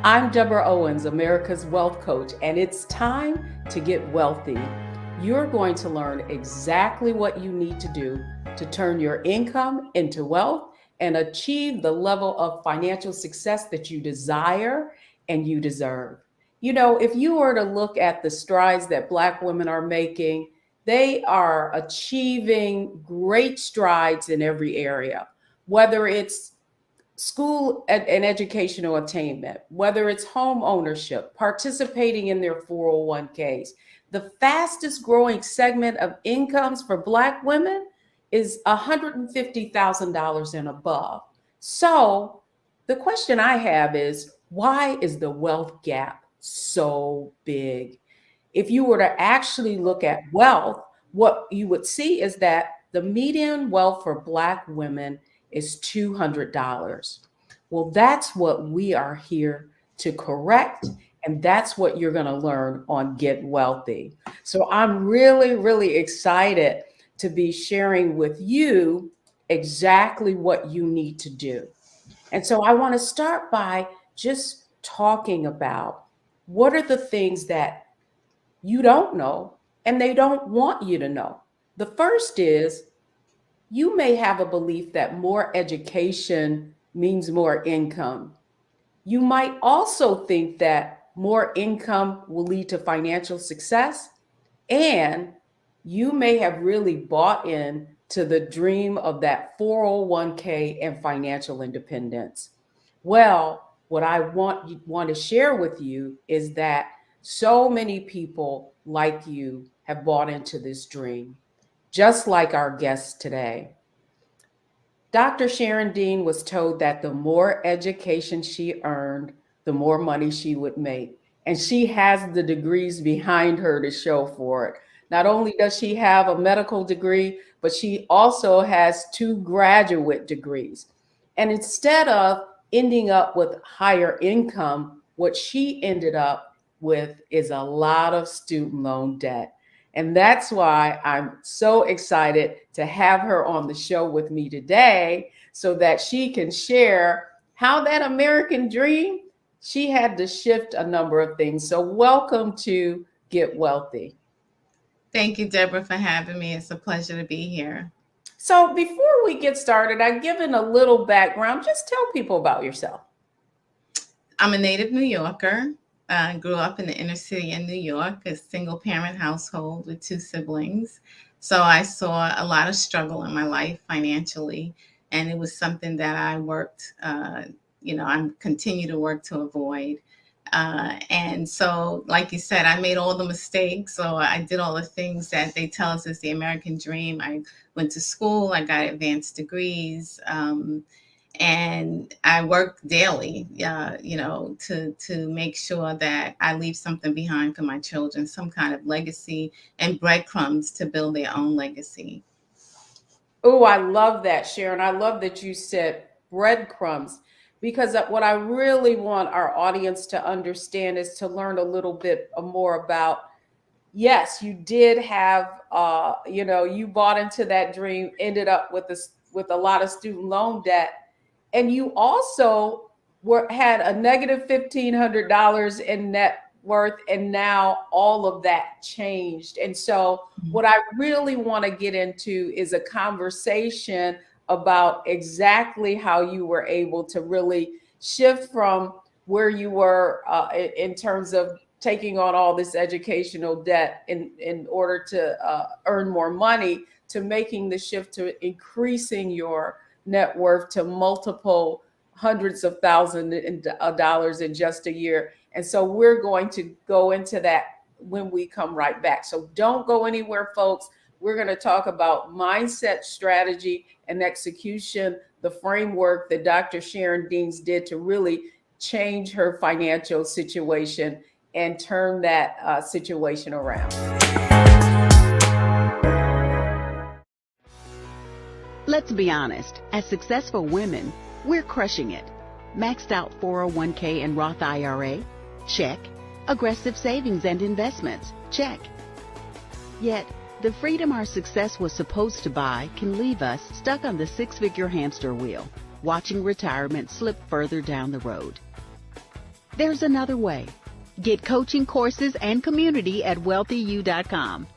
I'm Deborah Owens, America's Wealth Coach, and it's time to get wealthy. You're going to learn exactly what you need to do to turn your income into wealth and achieve the level of financial success that you desire and you deserve. You know, if you were to look at the strides that Black women are making, they are achieving great strides in every area, whether it's school and educational attainment, whether it's home ownership, participating in their 401ks. The fastest growing segment of incomes for Black women is $150,000 and above. So the question I have is, why is the wealth gap so big? If you were to actually look at wealth, what you would see is that the median wealth for Black women is $200. Well, that's what we are here to correct. And that's what you're going to learn on Get Wealthy. So I'm really, really excited to be sharing with you exactly what you need to do. And so I want to start by just talking about what are the things that you don't know and they don't want you to know. The first is you may have a belief that more education means more income. You might also think that more income will lead to financial success, and you may have really bought in to the dream of that 401k and financial independence. Well, what I want to share with you is that so many people like you have bought into this dream, just like our guest today. Dr. Sharon Dean was told that the more education she earned, the more money she would make. And she has the degrees behind her to show for it. Not only does she have a medical degree, but she also has 2 graduate degrees. And instead of ending up with higher income, what she ended up with is a lot of student loan debt. And that's why I'm so excited to have her on the show with me today so that she can share how that American dream, she had to shift a number of things. So welcome to Get Wealthy. Thank you, Deborah, for having me. It's a pleasure to be here. So before we get started, I've given a little background. Just tell people about yourself. I'm a native New Yorker. I grew up in the inner city in New York, a single parent household with 2 siblings. So I saw a lot of struggle in my life financially. And it was something that I worked, I continue to work to avoid. And so, like you said, I made all the mistakes. So I did all the things that they tell us is the American dream. I went to school, I got advanced degrees. And I work daily, to make sure that I leave something behind for my children, some kind of legacy and breadcrumbs to build their own legacy. Oh, I love that, Sharon. I love that you said breadcrumbs, because what I really want our audience to understand is to learn a little bit more about, yes, you did have, you bought into that dream, ended up with a lot of student loan debt. And you also had a negative $1,500 in net worth, and now all of that changed. And so what I really want to get into is a conversation about exactly how you were able to really shift from where you were in terms of taking on all this educational debt in order to earn more money, to making the shift to increasing your net worth to multiple hundreds of thousands of dollars in just a year. And so we're going to go into that when we come right back. So don't go anywhere, folks. We're going to talk about mindset, strategy, and execution, the framework that Dr. Sharon Deans did to really change her financial situation and turn that situation around. Let's be honest, as successful women, we're crushing it. Maxed out 401k and Roth IRA? Check. Aggressive savings and investments? Check. Yet, the freedom our success was supposed to buy can leave us stuck on the 6-figure hamster wheel, watching retirement slip further down the road. There's another way. Get coaching courses and community at wealthyu.com.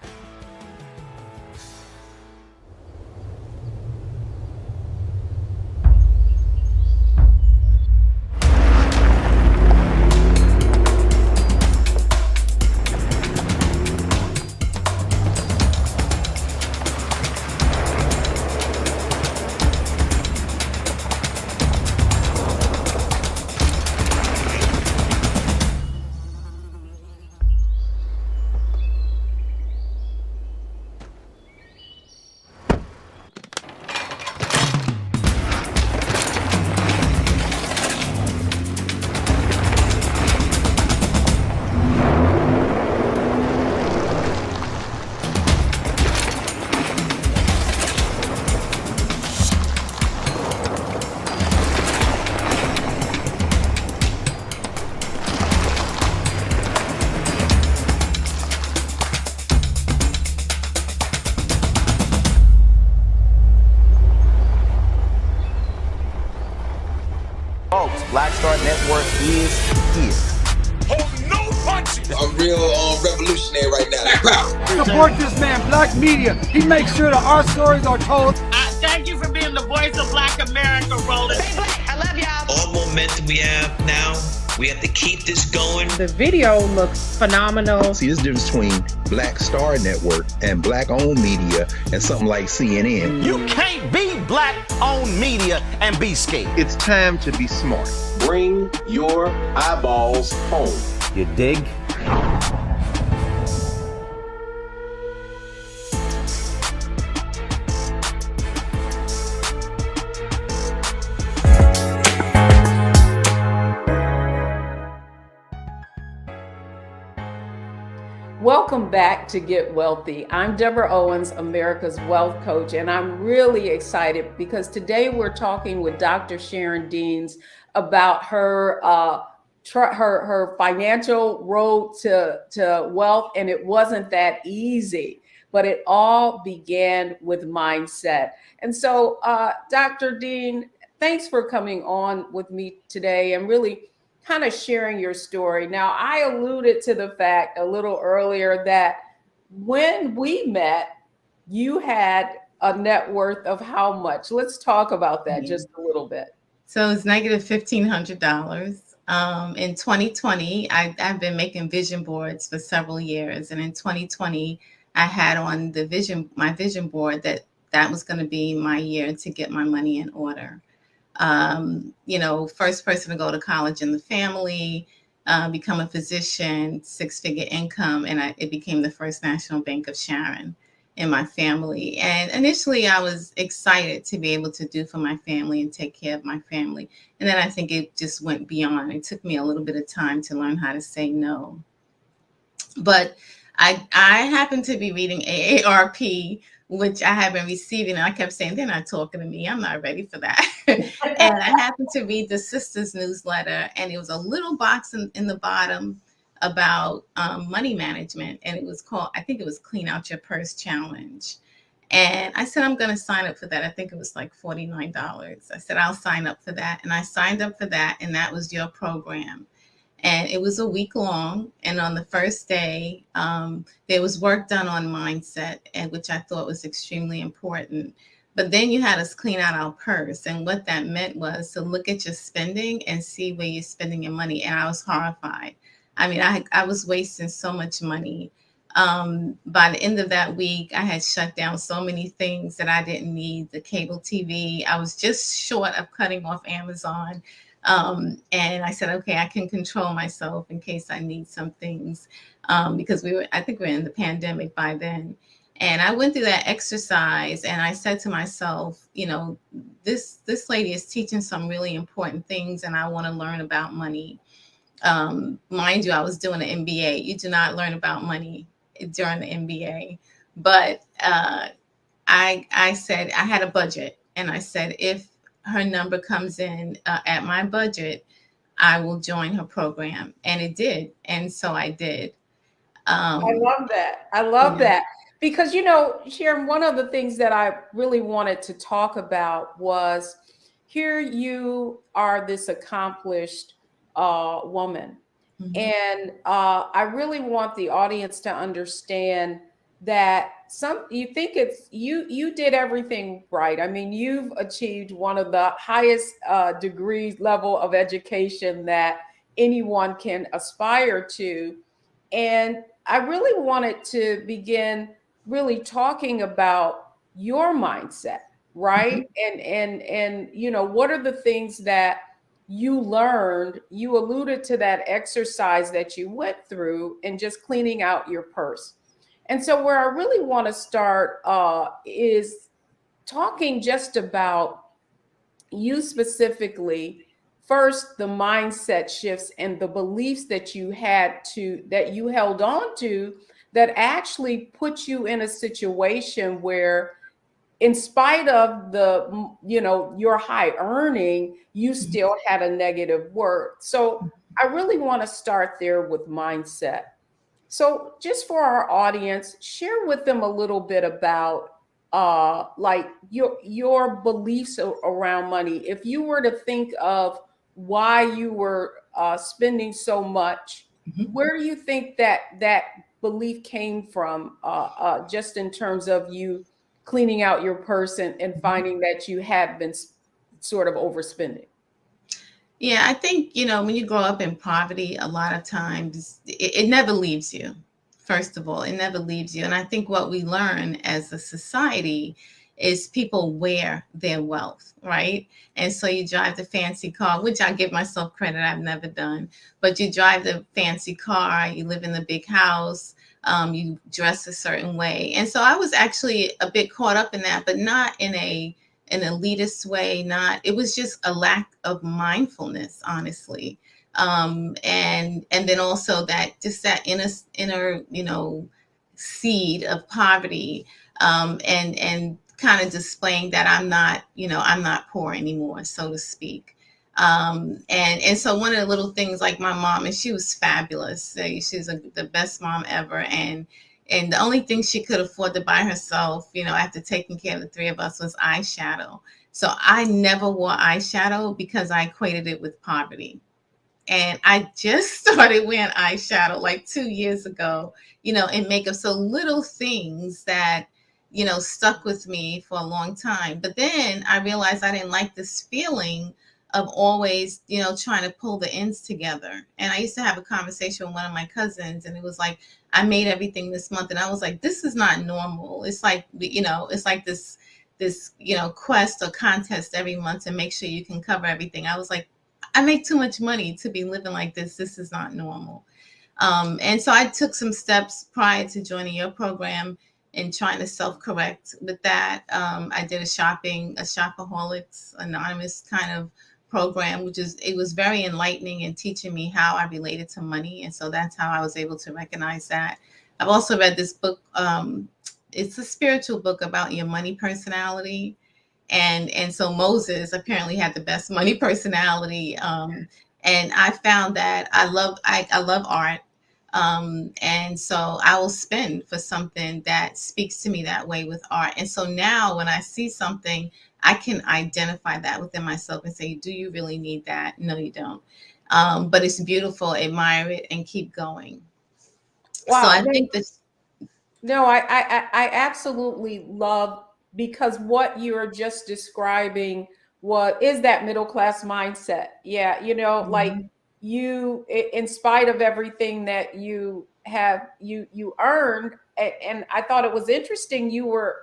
Black Star Network is here. Hold no punches. I'm real revolutionary right now. Support this man, Black Media. He makes sure that our stories are told. Thank you for being the voice of Black America, Roland. Stay black. I love y'all. All momentum we have now, we have to keep this going. The video looks phenomenal. See, there's a difference between Black Star Network and Black-owned media and something like CNN. You can't be Black-owned media and be scared. It's time to be smart. Bring your eyeballs home. You dig? Welcome back to Get Wealthy. I'm Deborah Owens, America's Wealth Coach, and I'm really excited because today we're talking with Dr. Sharon Deans about her her financial road to wealth, and it wasn't that easy, but it all began with mindset. And so, Dr. Dean, thanks for coming on with me today and really kind of sharing your story. Now, I alluded to the fact a little earlier that when we met, you had a net worth of how much? Let's talk about that just a little bit. So it's negative $1,500. In 2020, I've been making vision boards for several years. And in 2020, I had on my vision board that was going to be my year to get my money in order. First person to go to college in the family, become a physician, 6-figure income, and it became the First National Bank of Sharon in my family. And initially I was excited to be able to do for my family and take care of my family. And then I think it just went beyond. It took me a little bit of time to learn how to say no. But I happened to be reading AARP, which I have been receiving. And I kept saying, they're not talking to me. I'm not ready for that. And I happened to read the Sisters newsletter, and it was a little box in the bottom about money management. And it was called, I think it was Clean Out Your Purse Challenge. And I said, I'm going to sign up for that. I think it was like $49. I said, I'll sign up for that. And I signed up for that. And that was your program. And it was a week long. And on the first day, there was work done on mindset, and which I thought was extremely important. But then you had us clean out our purse. And what that meant was to look at your spending and see where you're spending your money. And I was horrified. I mean, I was wasting so much money. By the end of that week, I had shut down so many things that I didn't need. The cable TV, I was just short of cutting off Amazon. And I said, okay, I can control myself in case I need some things, because I think we were in the pandemic by then. And I went through that exercise, and I said to myself, this lady is teaching some really important things, and I want to learn about money. Mind you, I was doing an MBA. You do not learn about money during the MBA. But I said, I had a budget, and I said, if her number comes in at my budget, I will join her program. And it did. And so I did. I love that. I love that. Because, Sharon, one of the things that I really wanted to talk about was here you are this accomplished woman. Mhm. And I really want the audience to understand that you think it's you did everything right. I mean, you've achieved one of the highest degrees level of education that anyone can aspire to. And I really wanted to begin really talking about your mindset, right? Mhm. And you know, what are the things that you learned? You alluded to that exercise that you went through and just cleaning out your purse. And so where I really want to start is talking just about you specifically. First, the mindset shifts and the beliefs that you held on to that actually put you in a situation where, in spite of your high earning, you still had a negative worth. So I really want to start there with mindset. So just for our audience, share with them a little bit about like your beliefs around money. If you were to think of why you were spending so much, Mhm. where do you think that belief came from? Just in terms of you cleaning out your purse and finding that you had been sort of overspending. Yeah, I think, when you grow up in poverty, a lot of times it never leaves you. First of all, it never leaves you. And I think what we learn as a society is people wear their wealth, right? And so you drive the fancy car, which I give myself credit, I've never done, but you drive the fancy car, you live in the big house, you dress a certain way. And so I was actually a bit caught up in that, but not in an elitist way. Not, it was just a lack of mindfulness, honestly. And then also that, just that inner seed of poverty, and kind of displaying that I'm not poor anymore, so to speak. And so one of the little things, like my mom, and she was fabulous. She's the best mom ever. And the only thing she could afford to buy herself, after taking care of the three of us, was eyeshadow. So I never wore eyeshadow because I equated it with poverty. And I just started wearing eyeshadow like 2 years ago, and makeup. So little things that, stuck with me for a long time. But then I realized I didn't like this feeling of always, trying to pull the ends together. And I used to have a conversation with one of my cousins, and it was like, I made everything this month. And I was like, this is not normal. It's like, it's like this quest or contest every month to make sure you can cover everything. I was like, I make too much money to be living like this. This is not normal. And so I took some steps prior to joining your program and trying to self-correct with that. I did a Shopaholics Anonymous kind of program, it was very enlightening and teaching me how I related to money. And so that's how I was able to recognize that. I've also read this book. It's a spiritual book about your money personality. And so Moses apparently had the best money personality. And I found that I love art. And so I will spend for something that speaks to me that way with art. And so now when I see something, I can identify that within myself and say, do you really need that? No, you don't. But it's beautiful, admire it, and keep going. Wow. So I think that. No, I absolutely love, because what you're just describing is that middle class mindset. Yeah, like in spite of everything that you earned, and I thought it was interesting, you were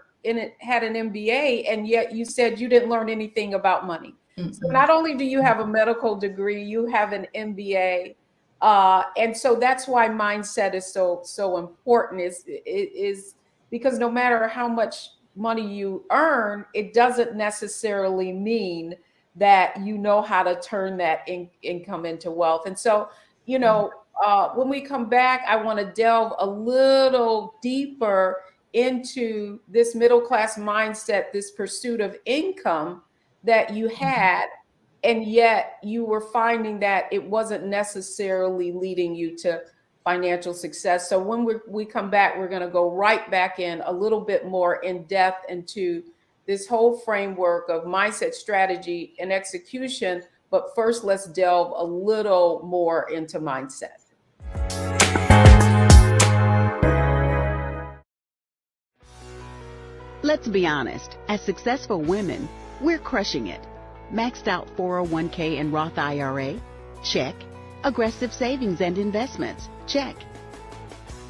had an MBA, and yet you said you didn't learn anything about money. So not only do you have a medical degree, you have an MBA. And so that's why mindset is so important, is because no matter how much money you earn, it doesn't necessarily mean that you know how to turn that income into wealth. And so, when we come back, I want to delve a little deeper into this middle class mindset, this pursuit of income that you had, and yet you were finding that it wasn't necessarily leading you to financial success. So when we come back, we're going to go right back in a little bit more in depth into this whole framework of mindset, strategy, and execution, But first, let's delve a little more into mindset. Let's be honest, as successful women, we're crushing it. Maxed out 401k and Roth IRA? Check. Aggressive savings and investments? Check.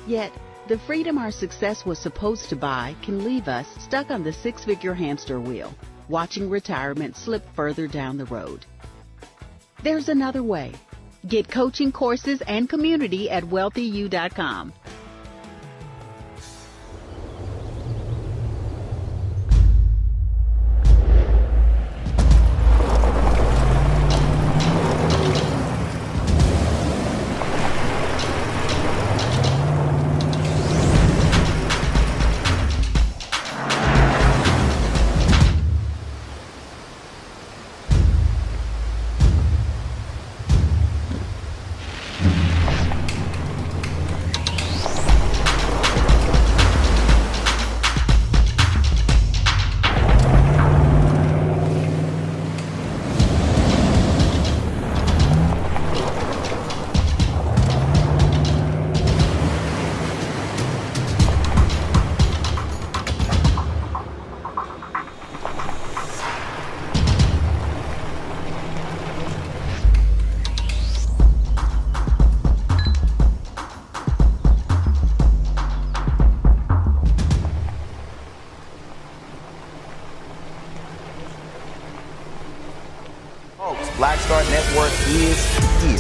Yet, the freedom our success was supposed to buy can leave us stuck on the six-figure hamster wheel, watching retirement slip further down the road. There's another way. Get coaching courses and community at wealthyu.com. Black Star Network is here.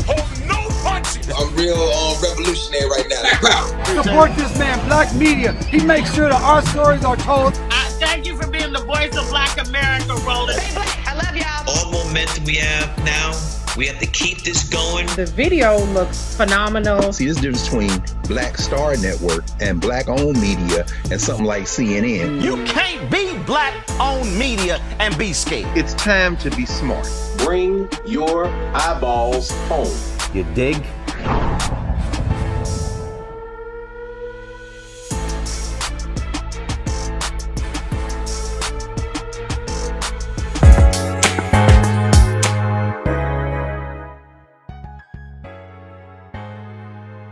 Oh, no punches! I'm real revolutionary right now. Black power! Support this man, Black Media. He makes sure that our stories are told. Thank you for being the voice of Black America, Roland. Hey, Black, I love y'all. All momentum we have now, we have to keep this going. The video looks phenomenal. See, this difference between Black Star Network and Black-owned media and something like CNN. You can't be Black-owned media and be scared. It's time to be smart. Bring your eyeballs home. You dig?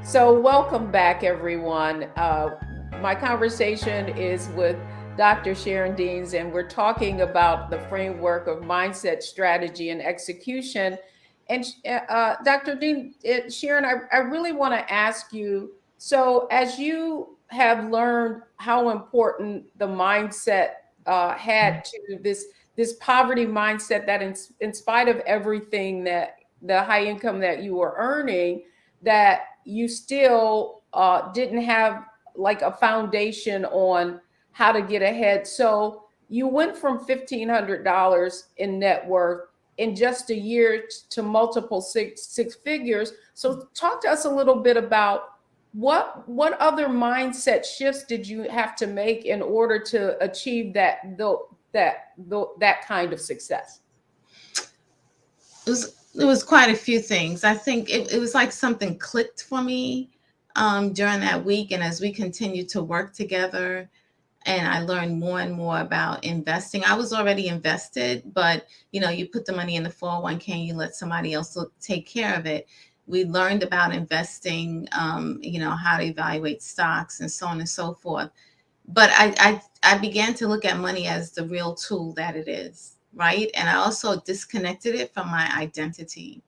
So welcome back, everyone. My conversation is with Dr. Sharon Deans, and we're talking about the framework of mindset, strategy, and execution. And Dr. Dean, Sharon, I really want to ask you, so as you have learned how important the mindset had to this poverty mindset, that in spite of everything, that the high income that you were earning, that you still didn't have like a foundation on how to get ahead. So you went from $1,500 in net worth in just a year to multiple six figures. So talk to us a little bit about what other mindset shifts did you have to make in order to achieve that kind of success? It was quite a few things. I think it was like something clicked for me during that week. And as we continued to work together and I learned more and more about investing, I was already invested, but you put the money in the 401k and you let somebody else take care of it. We learned about investing, how to evaluate stocks and so on and so forth. But I began to look at money as the real tool that it is. Right. And I also disconnected it from my identity,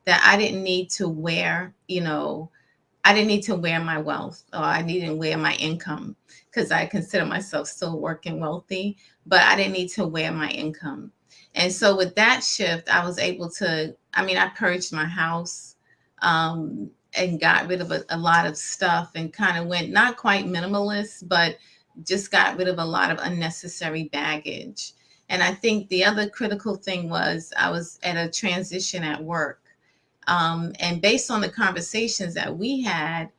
that I didn't need to wear, I didn't need to wear my wealth, or I didn't wear my income, because I consider myself still working wealthy, but I didn't need to wear my income. And so with that shift, I was able to, I purged my house and got rid of a lot of stuff and kind of went not quite minimalist, but just got rid of a lot of unnecessary baggage. And I think the other critical thing was I was at a transition at work. And based on the conversations that we had,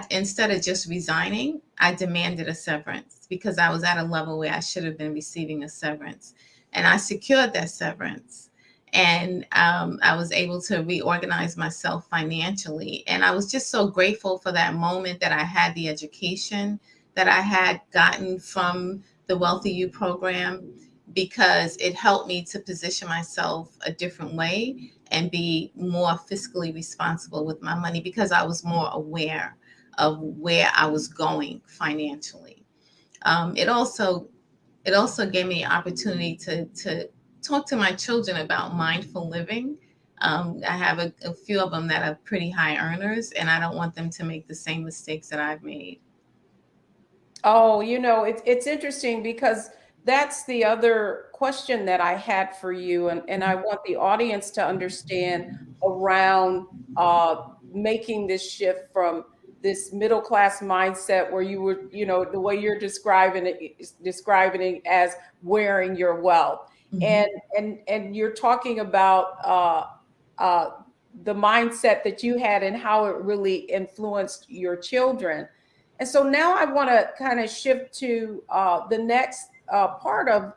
instead of just resigning, I demanded a severance because I was at a level where I should have been receiving a severance. And I secured that severance. And I was able to reorganize myself financially. And I was just so grateful for that moment that I had the education that I had gotten from the Wealthy You program, because it helped me to position myself a different way and be more fiscally responsible with my money, because I was more aware of where I was going financially. It also gave me the opportunity to talk to my children about mindful living. I have a few of them that are pretty high earners, and I don't want them to make the same mistakes that I've made. Oh, it's interesting because that's the other question that I had for you, and I want the audience to understand around making this shift from this middle class mindset where you were, the way you're describing it as wearing your wealth, Mhm. and you're talking about uh, the mindset that you had and how it really influenced your children. And so now I want to kind of shift to the next part of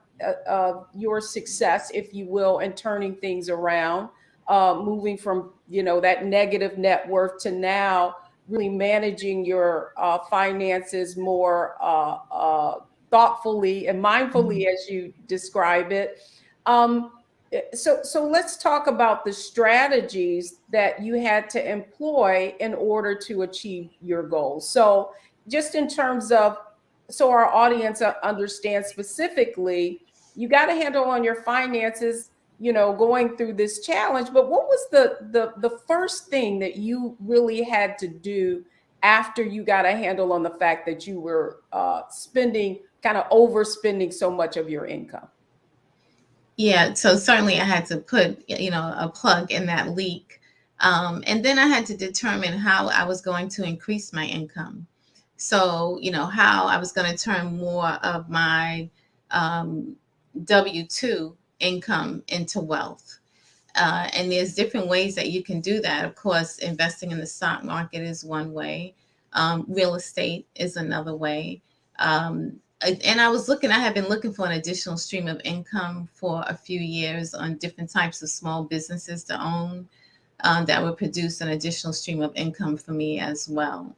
your success, if you will, in turning things around, moving from that negative net worth to now really managing your finances more thoughtfully and mindfully, as you describe it. Um, so let's talk about the strategies that you had to employ in order to achieve your goals. So just in terms of, so our audience understands specifically, you got a handle on your finances, going through this challenge. But what was the first thing that you really had to do after you got a handle on the fact that you were spending, kind of overspending so much of your income? Yeah, so certainly I had to put, a plug in that leak. And then I had to determine how I was going to increase my income. So, how I was going to turn more of my W-2 income into wealth. And there's different ways that you can do that. Of course, investing in the stock market is one way. Real estate is another way. And I had been looking for an additional stream of income for a few years on different types of small businesses to own that would produce an additional stream of income for me as well.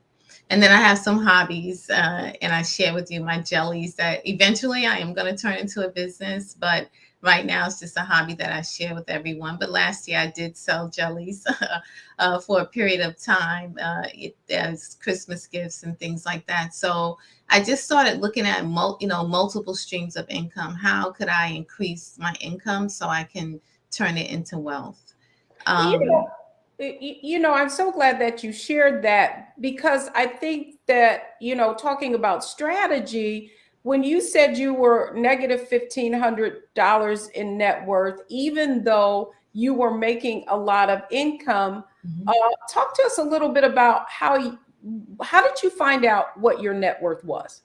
And then I have some hobbies, and I share with you my jellies that eventually I am going to turn into a business. But right now it's just a hobby that I share with everyone. But last year I did sell jellies for a period of time as Christmas gifts and things like that. So I just started looking at multiple streams of income. How could I increase my income so I can turn it into wealth? I'm so glad that you shared that, because I think that, talking about strategy, when you said you were negative $1,500 in net worth, even though you were making a lot of income, talk to us a little bit about how did you find out what your net worth was?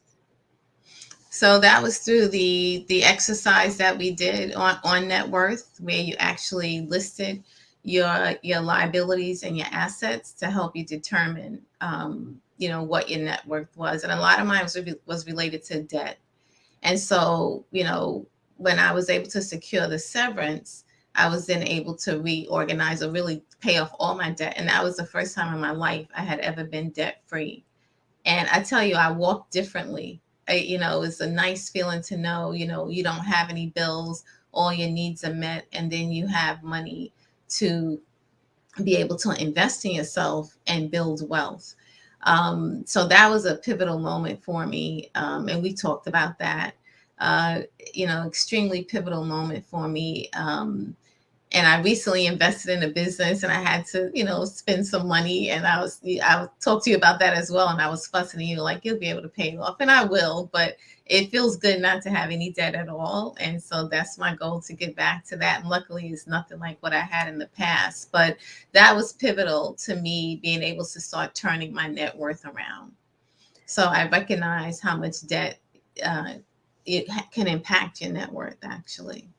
So that was through the exercise that we did on net worth, where you actually listed your liabilities and your assets to help you determine what your net worth was. And a lot of mine was related to debt. And so when I was able to secure the severance, I was then able to reorganize or really pay off all my debt. And that was the first time in my life I had ever been debt free. And I tell you, I walked differently. It's a nice feeling to know, you don't have any bills, all your needs are met, and then you have money to be able to invest in yourself and build wealth. So that was a pivotal moment for me. And we talked about that, extremely pivotal moment for me. And I recently invested in a business, and I had to, spend some money. And I would talk to you about that as well. And I was fussing at you like, you'll be able to pay it off, and I will. But it feels good not to have any debt at all. And so that's my goal, to get back to that. And luckily, it's nothing like what I had in the past. But that was pivotal to me being able to start turning my net worth around. So I recognize how much debt it can impact your net worth, actually.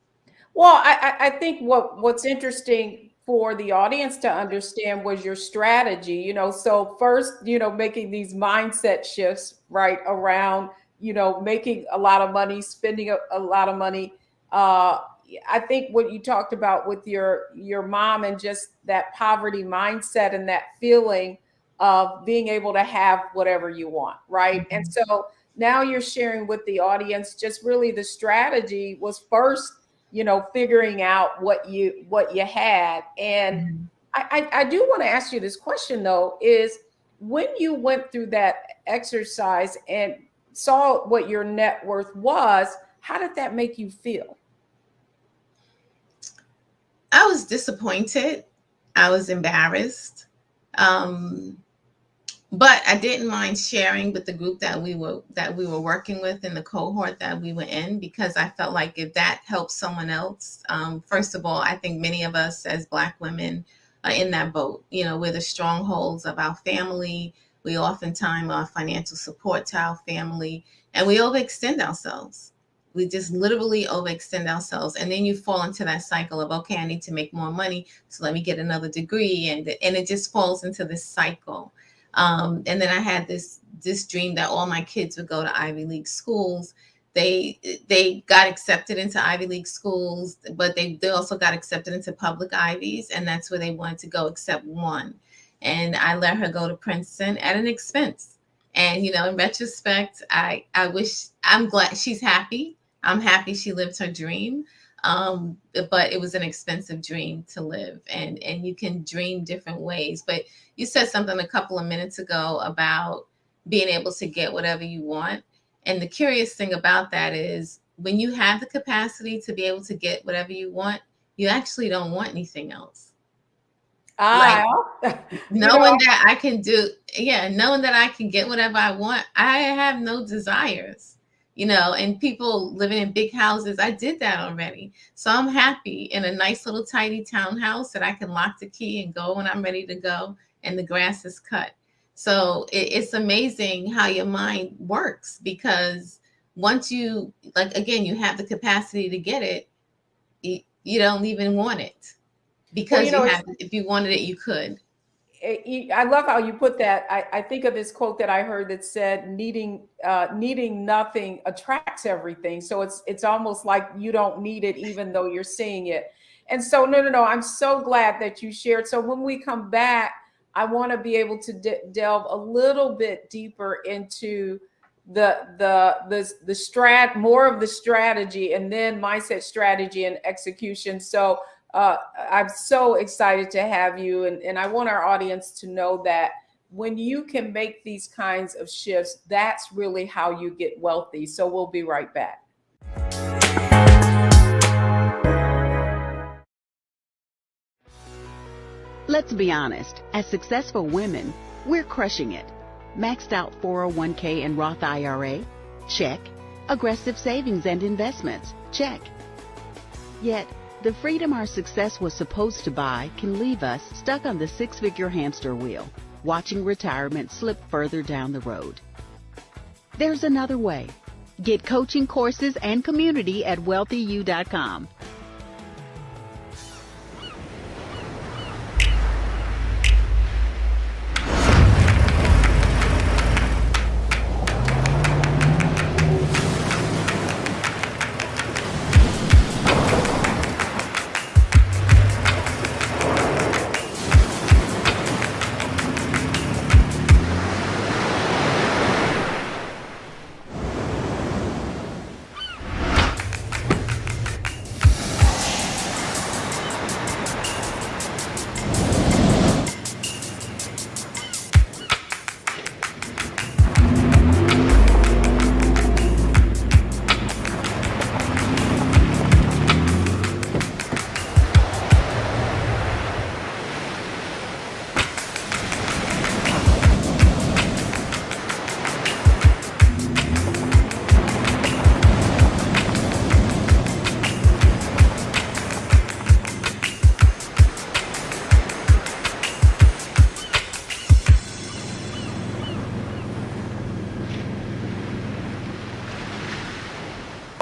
Well, I think what's interesting for the audience to understand was your strategy. So first, making these mindset shifts, right, around, making a lot of money, spending a lot of money. I think what you talked about with your mom, and just that poverty mindset and that feeling of being able to have whatever you want, right? And so now you're sharing with the audience just really the strategy was first, figuring out what you had. And I do want to ask you this question though, is when you went through that exercise and saw what your net worth was, how did that make you feel? I was disappointed. I was embarrassed. But I didn't mind sharing with the group that we were working with in the cohort that we were in, because I felt like if that helps someone else, first of all, I think many of us as Black women are in that boat. We're the strongholds of our family. We oftentimes are financial support to our family, and we overextend ourselves. We just literally overextend ourselves. And then you fall into that cycle of, okay, I need to make more money, so let me get another degree. And it just falls into this cycle. And then I had this dream that all my kids would go to Ivy League schools. They got accepted into Ivy League schools, but they also got accepted into public Ivies, and that's where they wanted to go except one. And I let her go to Princeton at an expense. And, in retrospect, I'm glad she's happy. I'm happy she lived her dream. But it was an expensive dream to live, and you can dream different ways. But you said something a couple of minutes ago about being able to get whatever you want. And the curious thing about that is when you have the capacity to be able to get whatever you want, you actually don't want anything else. Knowing that I can get whatever I want, I have no desires. And people living in big houses, I did that already. So I'm happy in a nice little tiny townhouse that I can lock the key and go when I'm ready to go, and the grass is cut. So it's amazing how your mind works, because once you, you have the capacity to get it, you don't even want it, because if you wanted it, you could. I love how you put that. I think of this quote that I heard that said, needing nothing attracts everything. So it's almost like you don't need it, even though you're seeing it. And so, no, I'm so glad that you shared. So when we come back, I want to be able to delve a little bit deeper into more of the strategy, and then mindset, strategy, and execution. So I'm so excited to have you. And I want our audience to know that when you can make these kinds of shifts, that's really how you get wealthy. So we'll be right back. Let's be honest, as successful women, we're crushing it. Maxed out 401k and Roth IRA? Check. Aggressive savings and investments? Check. Yet, the freedom our success was supposed to buy can leave us stuck on the six-figure hamster wheel, watching retirement slip further down the road. There's another way. Get coaching courses and community at wealthyu.com.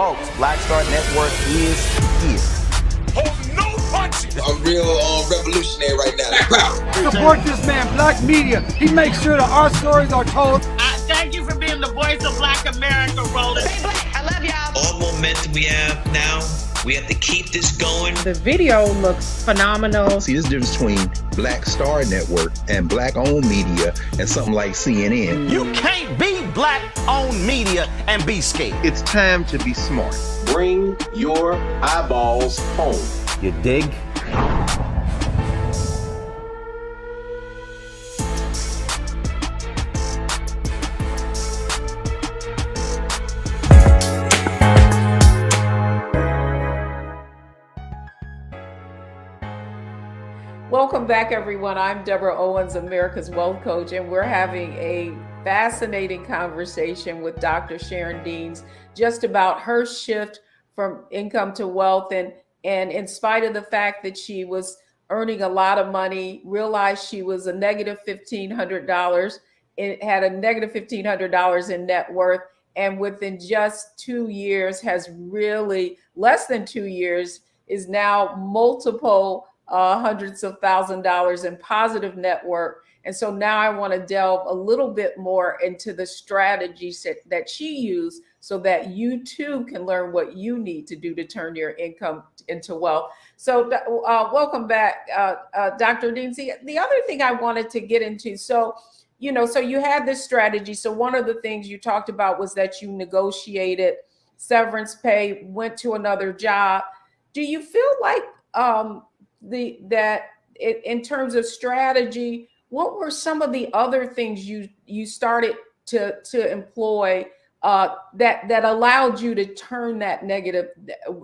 Folks, Black Star Network is here. Oh, no punches! I'm real revolutionary right now. Support this man, Black Media. He makes sure that our stories are told. Thank you for being the voice of Black America, Roland. Stay black. I love y'all. All momentum we have now, We have to keep this going. The video looks phenomenal. See, there's a difference between Black Star Network and Black-owned media and something like CNN. You can't be Black-owned media and be scared. It's time to be smart. Bring your eyeballs home. You dig? Welcome back, everyone. I'm Deborah Owens, America's Wealth Coach, and we're having a fascinating conversation with Dr. Sharon Deans just about her shift from income to wealth. And in spite of the fact that she was earning a lot of money, realized she was a negative $1,500. It had a negative $1,500 in net worth. And within just 2 years has really less than 2 years is now multiple hundreds of $1,000s in positive net worth. And so now I want to delve a little bit more into the strategies that she used so that you too can learn what you need to do to turn your income into wealth. So welcome back, Dr. Deans. The other thing I wanted to get into, so you had this strategy. So one of the things you talked about was that you negotiated severance pay, went to another job. Do you feel like in terms of strategy, what were some of the other things you started to employ that allowed you to turn that negative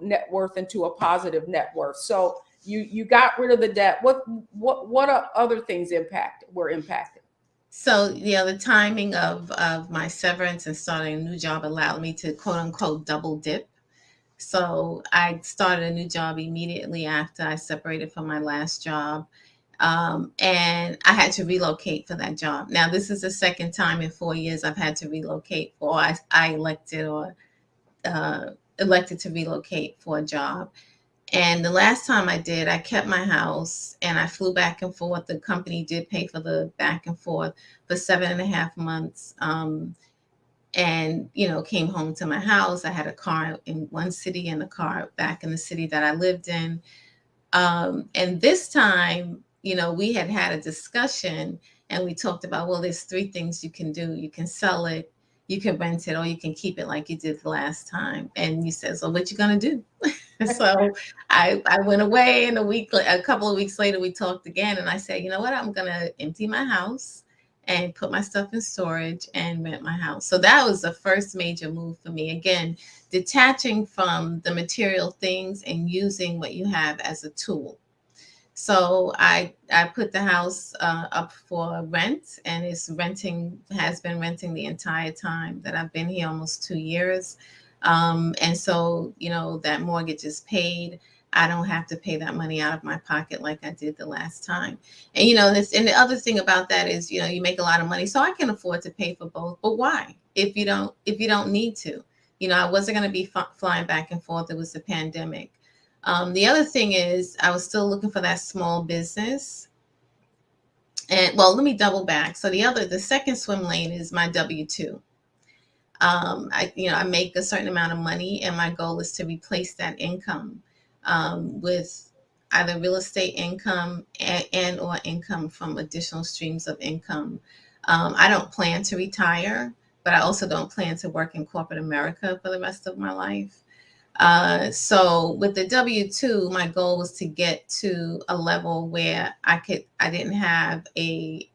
net worth into a positive net worth? So you got rid of the debt. What other things were impacted? So, the timing of my severance and starting a new job allowed me to quote unquote double dip. So I started a new job immediately after I separated from my last job. And I had to relocate for that job. Now, this is the second time in 4 years I've had to relocate, or I elected to relocate for a job. And the last time I did, I kept my house and I flew back and forth. The company did pay for the back and forth for 7.5 months. And, came home to my house. I had a car in one city and a car back in the city that I lived in. And this time, we had a discussion and we talked about, well, there's 3 things you can do. You can sell it, you can rent it, or you can keep it like you did the last time. And you said, so what you going to do? So I went away, and a couple of weeks later, we talked again. And I said, you know what, I'm going to empty my house and put my stuff in storage and rent my house. So that was the first major move for me. Again, detaching from the material things and using what you have as a tool. I put the house up for rent, and has been renting the entire time that I've been here, almost 2 years. And so, that mortgage is paid. I don't have to pay that money out of my pocket like I did the last time. And, and the other thing about that is, you make a lot of money, so I can afford to pay for both. But why? If you don't need to, I wasn't going to be flying back and forth. It was the pandemic. The other thing is I was still looking for that small business. And well, let me double back. So the second swim lane is my W-2. I make a certain amount of money, and my goal is to replace that income with either real estate income and or income from additional streams of income. I don't plan to retire, but I also don't plan to work in corporate America for the rest of my life. So with the W-2, my goal was to get to a level where I didn't have a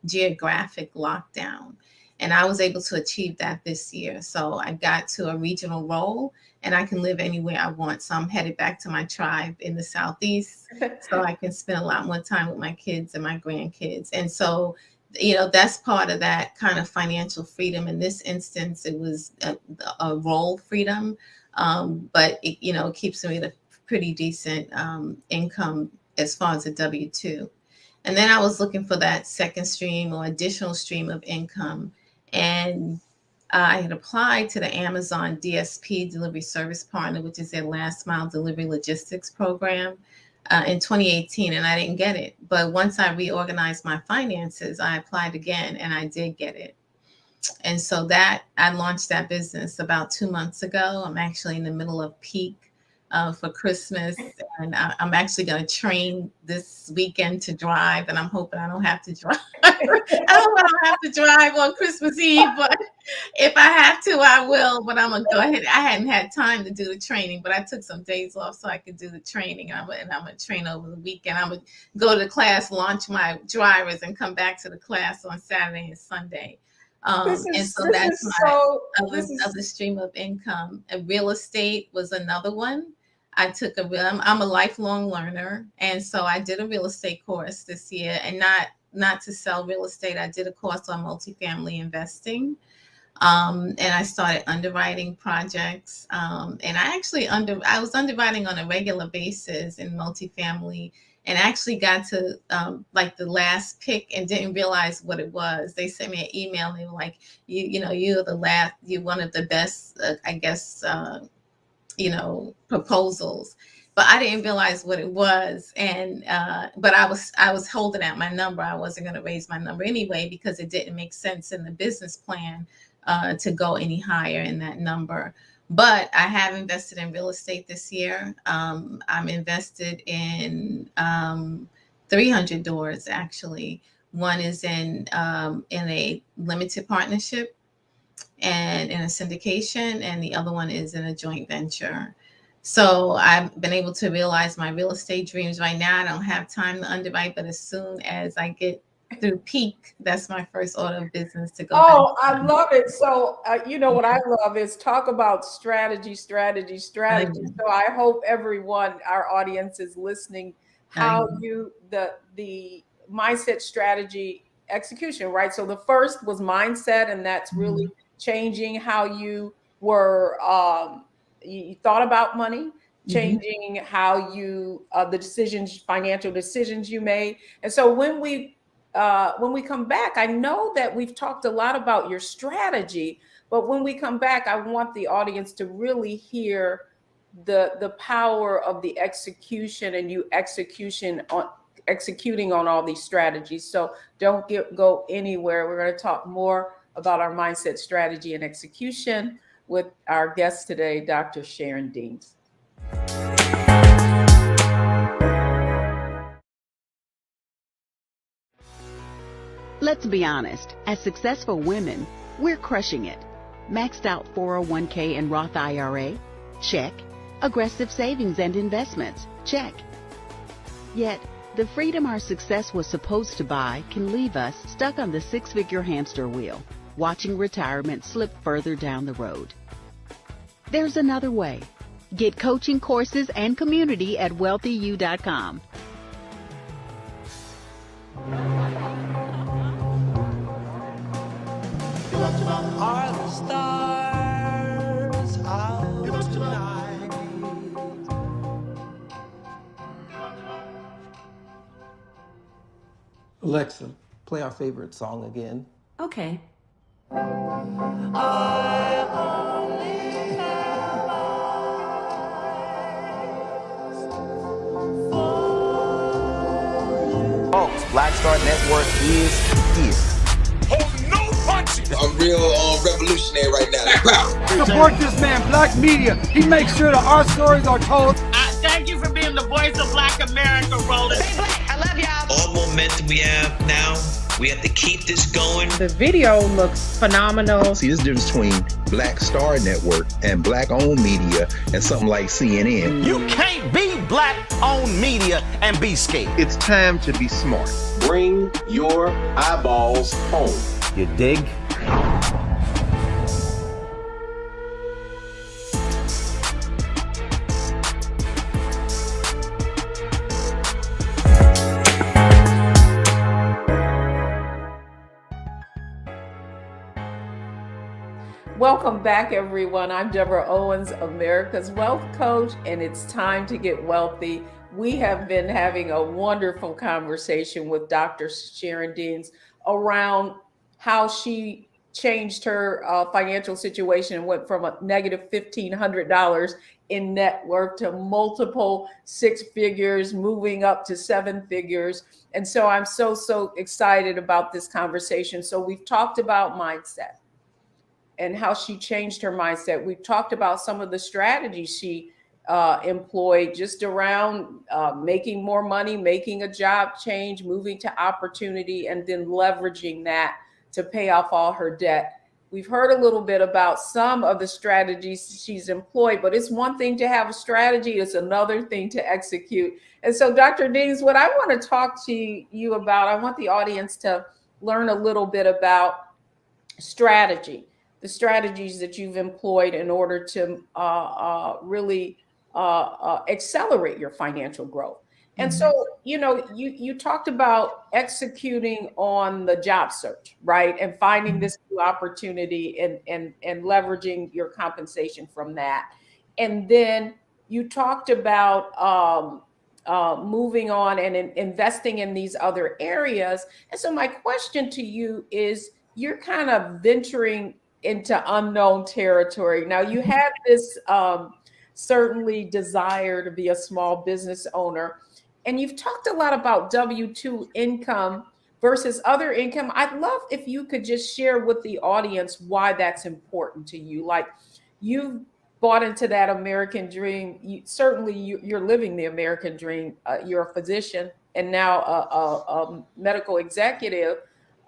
geographic lockdown. And I was able to achieve that this year. So I got to a regional role, and I can live anywhere I want. So I'm headed back to my tribe in the Southeast so I can spend a lot more time with my kids and my grandkids. And so, that's part of that kind of financial freedom. In this instance, it was a role freedom, but it keeps me at a pretty decent income as far as a W-2. And then I was looking for that second stream or additional stream of income. And I had applied to the Amazon DSP Delivery Service Partner, which is their last mile delivery logistics program, in 2018, and I didn't get it. But once I reorganized my finances, I applied again, and I did get it. And so I launched that business about 2 months ago. I'm actually in the middle of peak for Christmas, and I'm actually going to train this weekend to drive, and I'm hoping I don't have to drive. I don't have to drive on Christmas Eve, but if I have to, I will. But I'm gonna go ahead. I hadn't had time to do the training, but I took some days off so I could do the training, and I'm gonna train over the weekend. I'm gonna go to the class, launch my drivers, and come back to the class on Saturday and Sunday. And so that's my other stream of income. And real estate was another one. I'm a lifelong learner, and so I did a real estate course this year, and not to sell real estate. I did a course on multifamily investing, and I started underwriting projects. And I was underwriting on a regular basis in multifamily, and actually got to like the last pick and didn't realize what it was. They sent me an email and they were like, you're one of the best, proposals, but I didn't realize what it was. And but I was holding out my number. I wasn't going to raise my number anyway because it didn't make sense in the business plan to go any higher in that number. But I have invested in real estate this year. I'm invested in 300 doors actually. One is in a limited partnership and in a syndication, and the other one is in a joint venture. So I've been able to realize my real estate dreams. Right now, I don't have time to underwrite, but as soon as I get through peak, that's my first order of business to go. Oh, I love it. So, what I love is talk about strategy. So I hope everyone, our audience is listening, how the mindset, strategy, execution, right? So the first was mindset, and that's really changing how you were, you thought about money, changing how you, financial decisions you made. And so when we come back, I know that we've talked a lot about your strategy, but when we come back, I want the audience to really hear the power of the execution and you executing on all these strategies. So don't go anywhere. We're going to talk more about our mindset, strategy, and execution with our guest today, Dr. Sharon Deans. Let's be honest, as successful women, we're crushing it. Maxed out 401k and Roth IRA? Check. Aggressive savings and investments? Check. Yet, the freedom our success was supposed to buy can leave us stuck on the six-figure hamster wheel, watching retirement slip further down the road. There's another way. Get coaching courses and community at wealthyu.com. Are the stars out tonight? Alexa, play our favorite song again. Okay. I only have eyes for you. Folks, Black Star Network is here. I'm real revolutionary right now. Support this man, Black Media. He makes sure that our stories are told. Thank you for being the voice of Black America, Roland. Stay black. I love y'all. All momentum we have now, we have to keep this going. The video looks phenomenal. See, there's a difference between Black Star Network and Black-owned media and something like CNN. You can't be Black-owned media and be scared. It's time to be smart. Bring your eyeballs home. You dig? Welcome back, everyone. I'm Deborah Owens, America's Wealth Coach, and it's time to get wealthy. We have been having a wonderful conversation with Dr. Sharon Deans around how she changed her financial situation and went from a negative $1,500 in net worth to multiple six figures, moving up to seven figures. And so I'm so excited about this conversation. So we've talked about mindset and how she changed her mindset. We've talked about some of the strategies she employed just around making more money, making a job change, moving to opportunity, and then leveraging that to pay off all her debt. We've heard a little bit about some of the strategies she's employed, but it's one thing to have a strategy, it's another thing to execute. And so, Dr. Dees, what I want to talk to you about, I want the audience to learn a little bit about strategy, the strategies that you've employed in order to really accelerate your financial growth. And so, you talked about executing on the job search, right? And finding this new opportunity and leveraging your compensation from that. And then you talked about moving on and investing in these other areas. And so my question to you is, you're kind of venturing into unknown territory. Now, you had this certainly desire to be a small business owner, and you've talked a lot about W-2 income versus other income. I'd love if you could just share with the audience why that's important to you. Like, you've bought into that American dream. You're living the American dream. You're a physician and now a medical executive.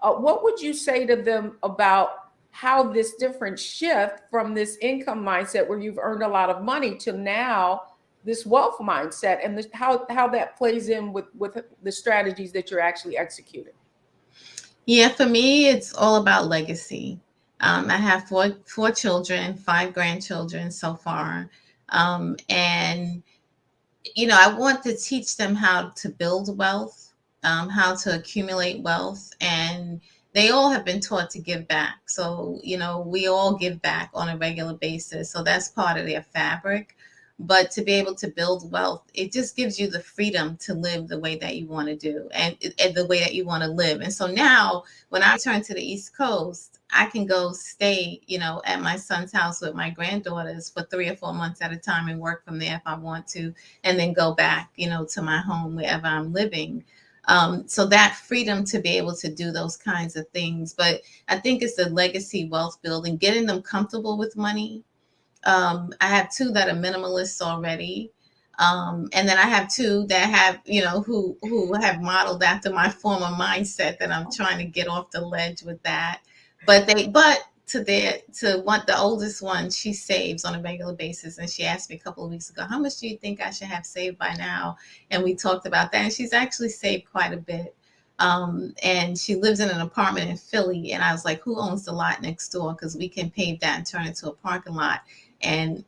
What would you say to them about how this different shift from this income mindset where you've earned a lot of money to now this wealth mindset, and how that plays in with the strategies that you're actually executing? Yeah, for me, it's all about legacy. I have four children, 5 grandchildren so far. And, I want to teach them how to build wealth, how to accumulate wealth. And they all have been taught to give back. So, we all give back on a regular basis. So that's part of their fabric. But to be able to build wealth, it just gives you the freedom to live the way that you want to do and the way that you want to live. And so now when I return to the East Coast, I can go stay, at my son's house with my granddaughters for 3 or 4 months at a time and work from there if I want to, and then go back, to my home wherever I'm living. So that freedom to be able to do those kinds of things. But I think it's the legacy wealth building, getting them comfortable with money. I have 2 that are minimalists already. And then I have 2 that have, who have modeled after my former mindset that I'm trying to get off the ledge with that. But the oldest one, she saves on a regular basis. And she asked me a couple of weeks ago, how much do you think I should have saved by now? And we talked about that. And she's actually saved quite a bit. And she lives in an apartment in Philly. And I was like, who owns the lot next door? Because we can pave that and turn it to a parking lot and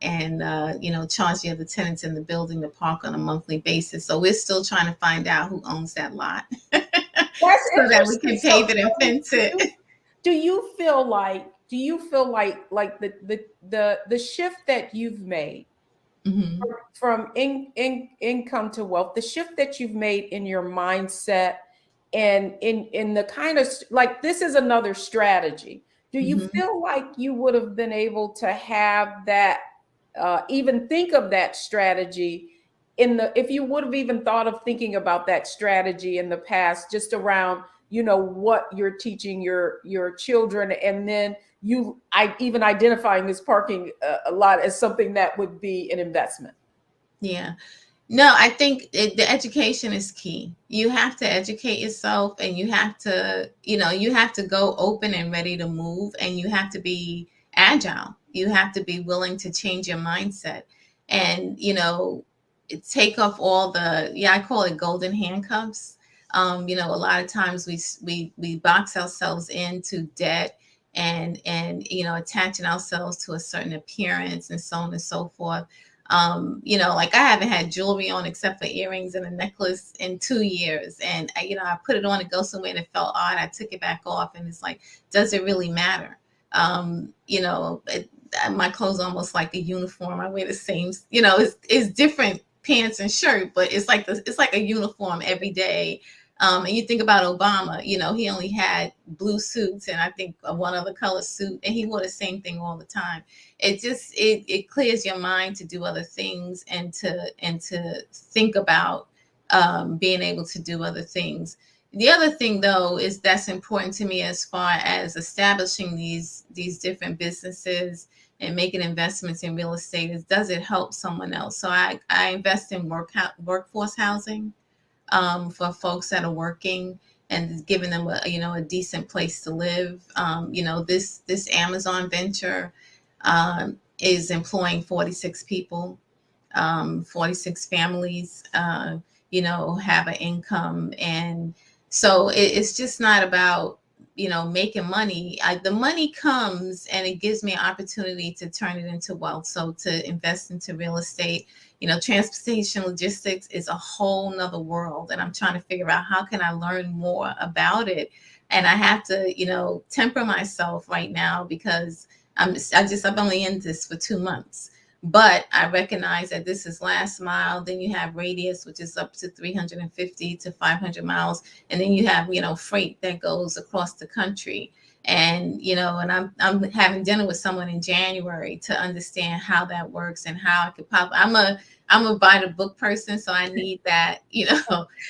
charge the other tenants in the building to park on a monthly basis. So we're still trying to find out who owns that lot so that we can pave it and fence it. Do you feel like the shift that you've made from income to wealth, the shift that you've made in your mindset and in the kind of like, this is another strategy. Do you feel like you would have been able to have that, even think of that strategy if you would have even thought of thinking about that strategy in the past, just around, what you're teaching your children, and then even identifying this parking lot as something that would be an investment? Yeah. No, I think the education is key. You have to educate yourself, and you have to, go open and ready to move, and you have to be agile. You have to be willing to change your mindset and, take off all I call it golden handcuffs. A lot of times we box ourselves into debt and attaching ourselves to a certain appearance and so on and so forth. Like I haven't had jewelry on except for earrings and a necklace in 2 years. And, I put it on to go somewhere and it felt odd. I took it back off, and it's like, does it really matter? My clothes are almost like a uniform. I wear the same, it's different pants and shirt, but it's like a uniform every day. And you think about Obama, he only had blue suits and I think one other color suit, and he wore the same thing all the time. It clears your mind to do other things and to think about being able to do other things. The other thing, though, is that's important to me as far as establishing these different businesses and making investments in real estate is, does it help someone else? So I invest in workforce housing for folks that are working and giving them a decent place to live. This Amazon venture is employing 46 people, 46 families, have an income. And so it's just not about, making money. The money comes and it gives me an opportunity to turn it into wealth. So to invest into real estate, transportation logistics is a whole nother world. And I'm trying to figure out how can I learn more about it. And I have to, temper myself right now because I'm only in this for 2 months. But I recognize that this is last mile. Then you have radius, which is up to 350 to 500 miles. And then you have, freight that goes across the country. And, and I'm having dinner with someone in January to understand how that works and how I could I'm a buy the book person. So I need that,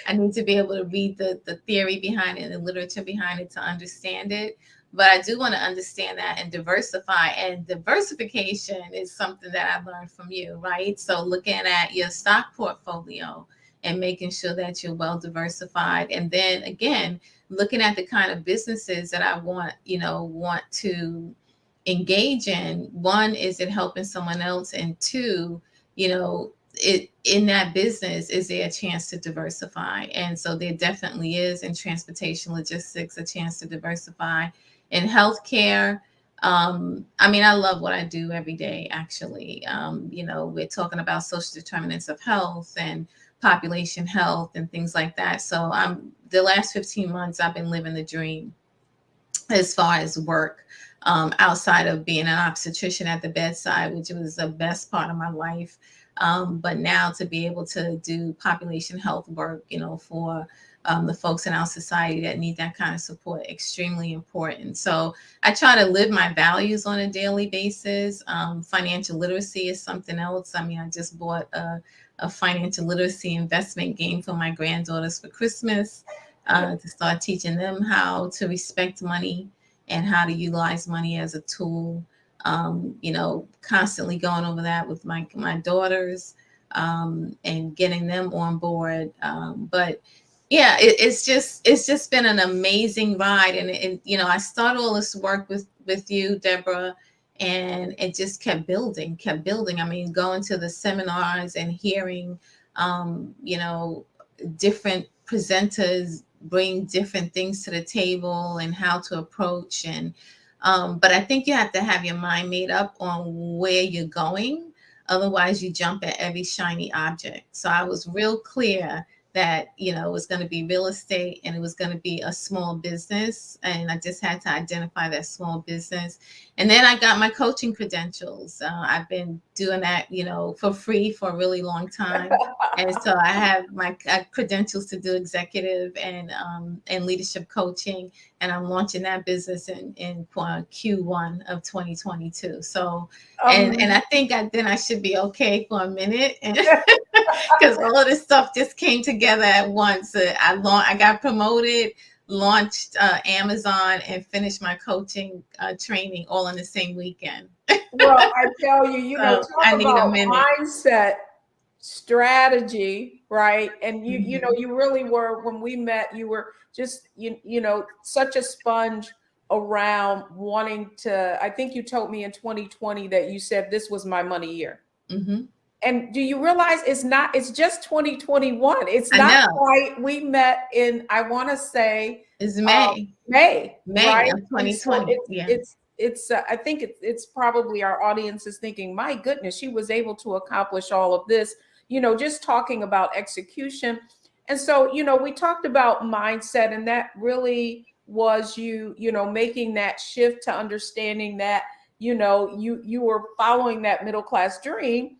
I need to be able to read the theory behind it and the literature behind it to understand it. But I do want to understand that and diversify. And diversification is something that I've learned from you, right? So looking at your stock portfolio and making sure that you're well diversified. And then again, looking at the kind of businesses that I want to engage in. One, is it helping someone else? And two, in that business, is there a chance to diversify? And so there definitely is in transportation logistics a chance to diversify. In healthcare, I love what I do every day, actually. We're talking about social determinants of health and population health and things like that. So the last 15 months, I've been living the dream as far as work, outside of being an obstetrician at the bedside, which was the best part of my life. But now to be able to do population health work, for the folks in our society that need that kind of support, extremely important. So I try to live my values on a daily basis. Financial literacy is something else. I just bought a financial literacy investment game for my granddaughters for Christmas, to start teaching them how to respect money and how to utilize money as a tool. Constantly going over that with my daughters, and getting them on board. But yeah, it's just been an amazing ride. And I started all this work with you, Deborah, and it just kept building. Going to the seminars and hearing, different presenters bring different things to the table and how to approach. And but I think you have to have your mind made up on where you're going. Otherwise, you jump at every shiny object. So I was real clear that, it was going to be real estate and it was going to be a small business. And I just had to identify that small business. And then I got my coaching credentials. I've been doing that, for free for a really long time. And so I have my credentials to do executive and leadership coaching. And I'm launching that business in Q1 of 2022. So, and I think then I should be okay for a minute. Because all of this stuff just came together at once. I got promoted, launched Amazon, and finished my coaching training all in the same weekend. Well, I tell you, So talk I need a about minute. mindset, strategy, right? And you really were, when we met, you were just, such a sponge around wanting to. I think you told me in 2020 that you said this was my money year. Mm-hmm. And do you realize it's just 2021. It's not quite, we met in, I want to say it's May. Right? Of 2020. So it's I think it's probably our audience is thinking, my goodness, she was able to accomplish all of this, just talking about execution. And so, we talked about mindset, and that really was you making that shift to understanding that, you were following that middle class dream,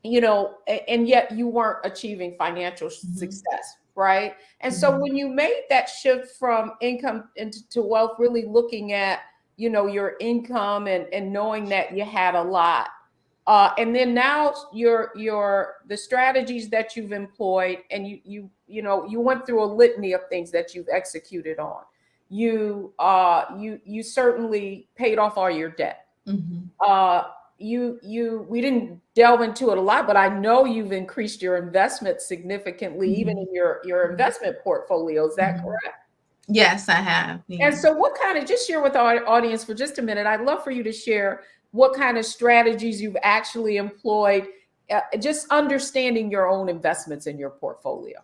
and yet you weren't achieving financial success, right? And so when you made that shift from income into wealth, really looking at, your income and knowing that you had a lot, And then now the strategies that you've employed, and you went through a litany of things that you've executed on. You certainly paid off all your debt. Mm-hmm. We didn't delve into it a lot, but I know you've increased your investment significantly, Mm-hmm. even in your investment portfolio. Is that Mm-hmm. correct? Yes, I have. Yeah. And so what kind of, just share with our audience for just a minute, I'd love for you to share what kind of strategies you've actually employed, just understanding your own investments in your portfolio.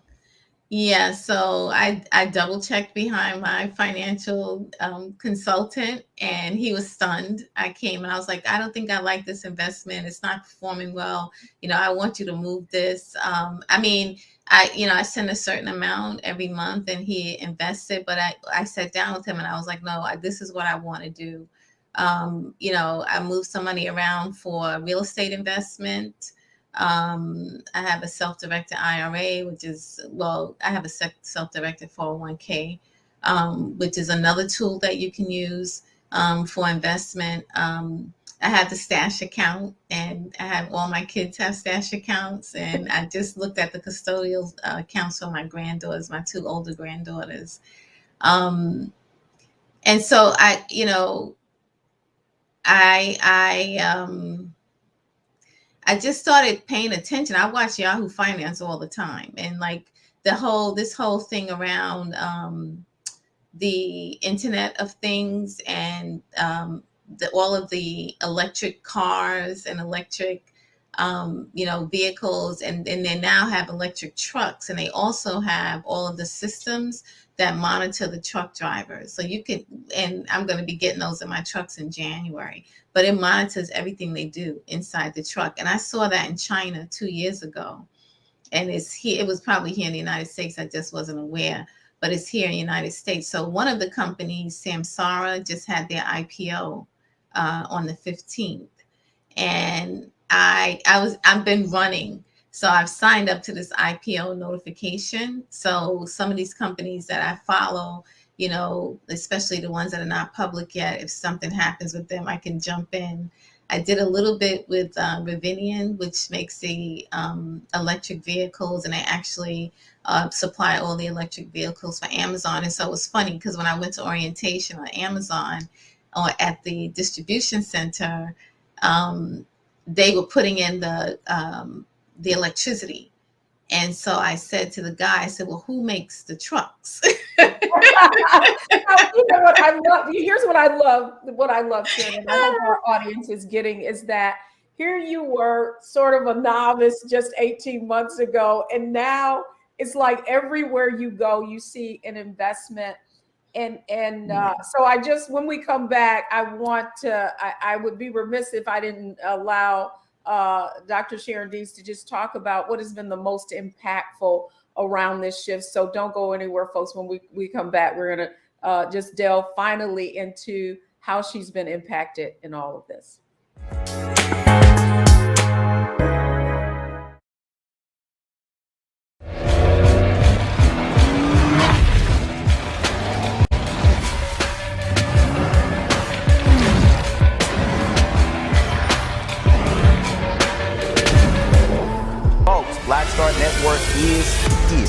Yeah, so I double checked behind my financial consultant, and he was stunned. I came and I was like, I don't think I like this investment. It's not performing well. I want you to move this. I send a certain amount every month, and he invested. But I sat down with him and I was like, no, this is what I want to do. I moved some money around for real estate investment. I have a self-directed IRA, I have a self-directed 401k, which is another tool that you can use for investment. I have the stash account, and I have all my kids have stash accounts, and I just looked at the custodial accounts for my granddaughters, my two older granddaughters. And so I just started paying attention. I watch Yahoo Finance all the time, and like this whole thing around the Internet of Things, and all of the electric cars and electric vehicles, and they now have electric trucks, and they also have all of the systems that monitor the truck drivers. So you can, and I'm going to be getting those in my trucks in January, but it monitors everything they do inside the truck. And I saw that in China 2 years ago, and it was probably here in the United States. I just wasn't aware, but it's here in the United States. So one of the companies, Samsara, just had their IPO on the 15th, and I've been running. So I've signed up to this IPO notification. So some of these companies that I follow, especially the ones that are not public yet, if something happens with them, I can jump in. I did a little bit with Rivian, which makes the electric vehicles, and they actually supply all the electric vehicles for Amazon. And so it was funny because when I went to orientation on Amazon or at the distribution center, they were putting in the electricity. And so I said to the guy, I said, well, who makes the trucks? Now, you know what I love? Here's what I love. What I love, Sharon, and I hope our audience is getting, is that here you were, sort of a novice just 18 months ago, and now it's like everywhere you go, you see an investment. And so when we come back, I would be remiss if I didn't allow Dr. Sharon Deans to just talk about what has been the most impactful around this shift. So don't go anywhere, folks. When we come back, we're going to just delve finally into how she's been impacted in all of this. Black Star Network is here.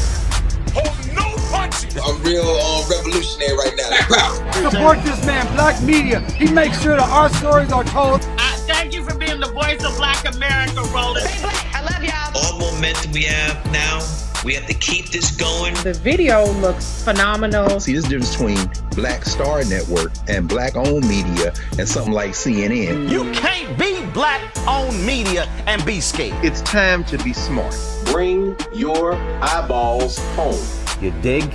Oh, no punches! I'm real revolutionary right now. Support this man, Black Media. He makes sure that our stories are told. Thank you for being the voice of Black America, Roland. Stay black. I love y'all. All momentum we have now, we have to keep this going. The video looks phenomenal. See, this difference between Black Star Network and Black-owned media and something like CNN. You can't be Black-owned media and be scared. It's time to be smart. Bring your eyeballs home. You dig?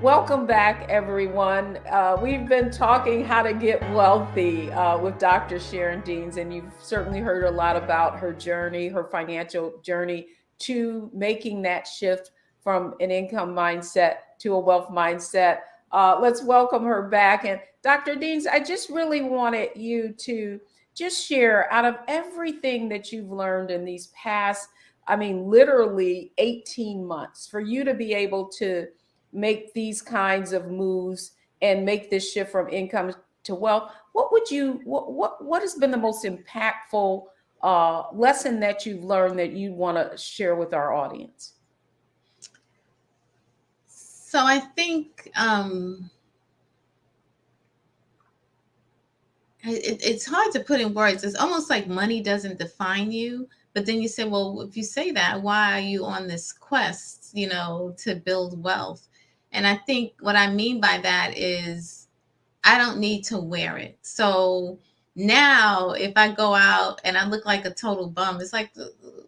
Welcome back, everyone. We've been talking how to get wealthy with Dr. Sharon Deans, and you've certainly heard a lot about her journey, her financial journey to making that shift from an income mindset to a wealth mindset. Let's welcome her back. And Dr. Deans, I just really wanted you to just share out of everything that you've learned in these past, I mean, literally 18 months for you to be able to make these kinds of moves and make this shift from income to wealth. What has been the most impactful lesson that you've learned that you want to share with our audience? So I think it's hard to put in words. It's almost like money doesn't define you. But then you say, well, if you say that, why are you on this quest, to build wealth? And I think what I mean by that is I don't need to wear it. So now if I go out and I look like a total bum, it's like,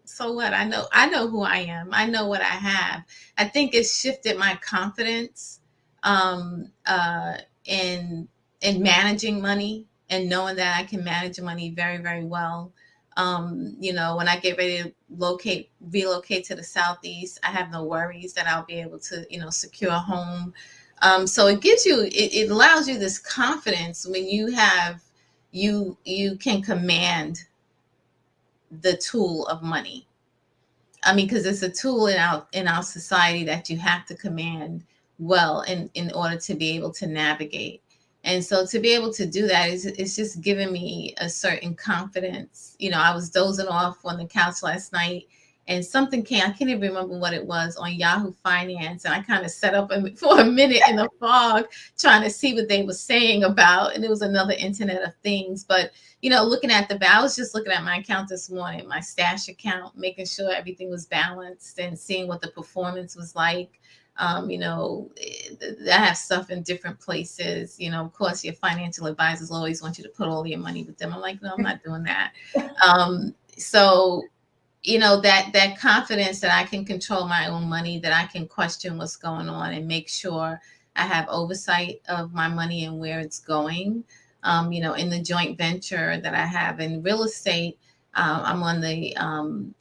so what? I know who I am. I know what I have. I think it's shifted my confidence um, uh, in managing money and knowing that I can manage money very, very well. When I get ready to relocate to the Southeast, I have no worries that I'll be able to, secure a home. So it allows you this confidence when you can command the tool of money. I mean, because it's a tool in our society that you have to command well in order to be able to navigate. And so to be able to do that is just giving me a certain confidence. I was dozing off on the couch last night and something came, I can't even remember what it was, on Yahoo Finance. And I kind of set up for a minute in the fog trying to see what they were saying about, and it was another Internet of Things. But looking at I was just looking at my account this morning, my stash account, making sure everything was balanced and seeing what the performance was like. I have stuff in different places. Of course, your financial advisors always want you to put all your money with them. I'm like, no, I'm not doing that. So, that confidence that I can control my own money, that I can question what's going on and make sure I have oversight of my money and where it's going. In the joint venture that I have in real estate, I'm on the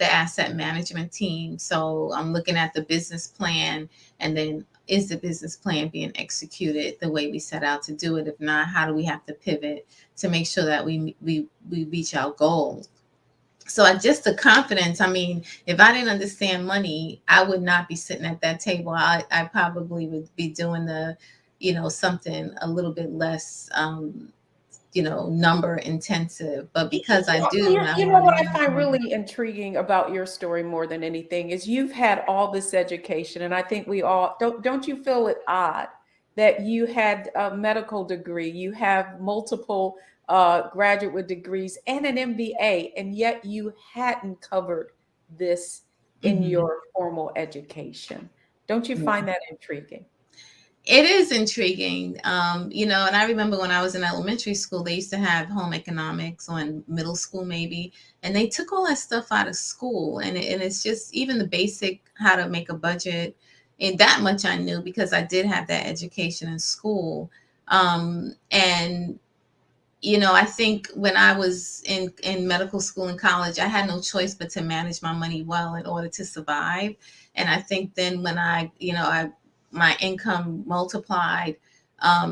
asset management team. So I'm looking at the business plan, and then is the business plan being executed the way we set out to do it? If not, how do we have to pivot to make sure that we reach our goals? So just the confidence. I mean, if I didn't understand money, I would not be sitting at that table. I probably would be doing something a little bit less number intensive, but because I do. What I find really intriguing about your story more than anything is you've had all this education, and I think we all don't you feel it odd that you had a medical degree, you have multiple graduate degrees and an MBA, and yet you hadn't covered this in your formal education. Don't you find that intriguing? It is intriguing. And I remember when I was in elementary school, they used to have home economics, or in middle school maybe, and they took all that stuff out of school. And it's just even the basic how to make a budget, and that much I knew because I did have that education in school. And I think when I was in medical school and college, I had no choice but to manage my money well in order to survive. And I think then when my income multiplied,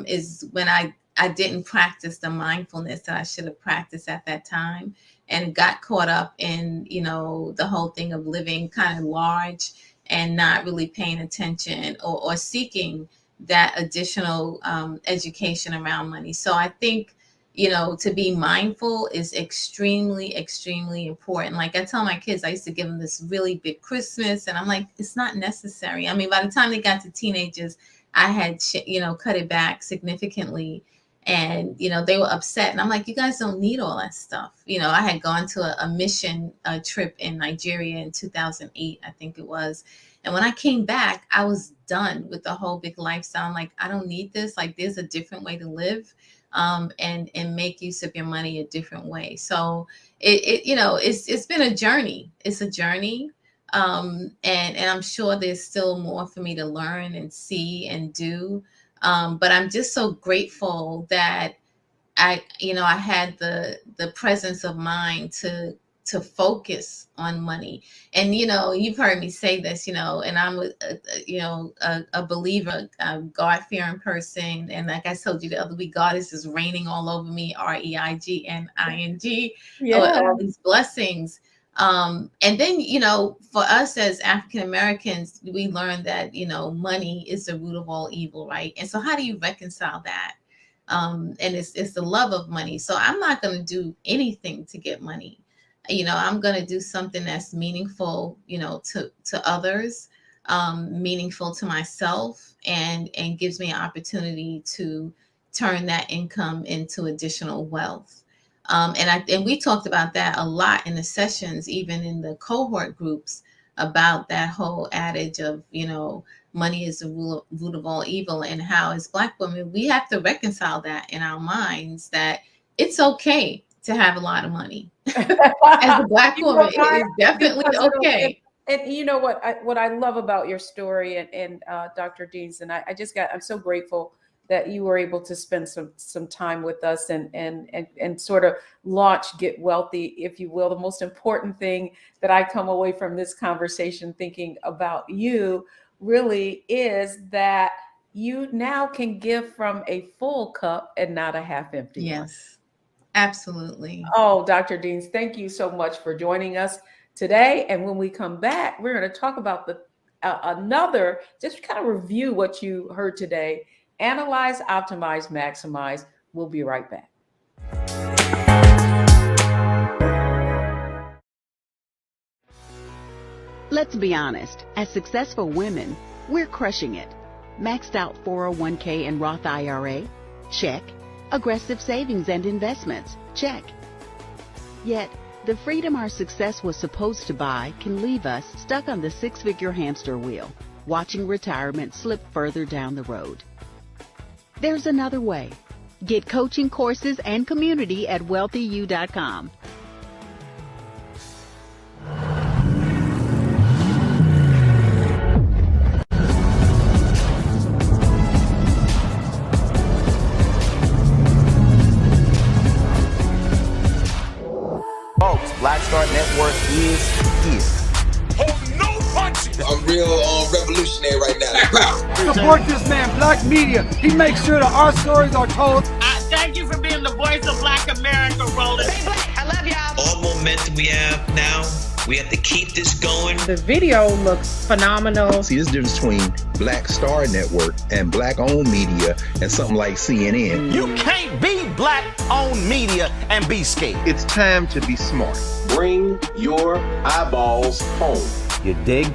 is when I didn't practice the mindfulness that I should have practiced at that time, and got caught up in, the whole thing of living kind of large and not really paying attention or seeking that additional education around money. So I think, to be mindful is extremely, extremely important. Like I tell my kids, I used to give them this really big Christmas, and I'm like, it's not necessary. I mean, by the time they got to teenagers, I had, cut it back significantly. And, they were upset. And I'm like, you guys don't need all that stuff. I had gone to a mission trip in Nigeria in 2008, I think it was. And when I came back, I was done with the whole big lifestyle. I'm like, I don't need this. Like, there's a different way to live. And make use of your money a different way. So it's been a journey. It's a journey. And I'm sure there's still more for me to learn and see and do. But I'm just so grateful that I had the presence of mind to to focus on money. And you've heard me say this, and I'm a believer, a God-fearing person. And like I told you the other week, God is just raining all over me, REIGNING, all these blessings. And then, for us as African Americans, we learned that, money is the root of all evil, right? And so how do you reconcile that? And it's the love of money. So I'm not going to do anything to get money. I'm going to do something that's meaningful, to others, meaningful to myself, and gives me an opportunity to turn that income into additional wealth. And we talked about that a lot in the sessions, even in the cohort groups, about that whole adage of, money is the root of all evil, and how as Black women, we have to reconcile that in our minds, that it's okay to have a lot of money. As a Black woman, it is definitely okay. And you know what I love about your story and Dr. Deans, and I'm so grateful that you were able to spend some time with us and sort of launch Get Wealthy, if you will. The most important thing that I come away from this conversation thinking about you really is that you now can give from a full cup and not a half empty one. Yes, absolutely. Oh, Dr. Deans, thank you so much for joining us today. And when we come back, we're going to talk about just kind of review what you heard today. Analyze, optimize, maximize. We'll be right back. Let's be honest, as successful women, we're crushing it. Maxed out 401k and Roth IRA? Check. Aggressive savings and investments? Check. Yet, the freedom our success was supposed to buy can leave us stuck on the six-figure hamster wheel, watching retirement slip further down the road. There's another way. Get coaching courses and community at wealthyu.com. Folks, Black Star Network is here. Oh, no punches! I'm real revolutionary right now. Support this man, Black Media. He makes sure that our stories are told. Thank you for being the voice of Black America, Roland. Stay black. I love y'all. All momentum we have now, we have to keep this going. The video looks phenomenal. See, there's a difference between Black Star Network and Black-owned media and something like CNN. You can't be Black-owned media and be scared. It's time to be smart. Bring your eyeballs home. You dig?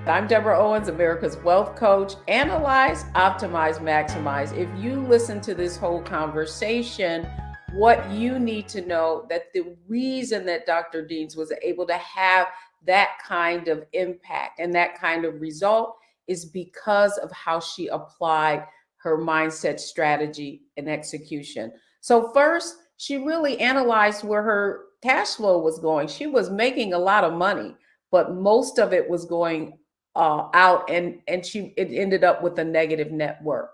I'm Deborah Owens, America's Wealth Coach. Analyze, optimize, maximize. If you listen to this whole conversation, what you need to know that the reason that Dr. Deans was able to have that kind of impact and that kind of result is because of how she applied her mindset, strategy, and execution. So first, she really analyzed where her cash flow was going. She was making a lot of money, but most of it was going out, and it ended up with a negative net worth.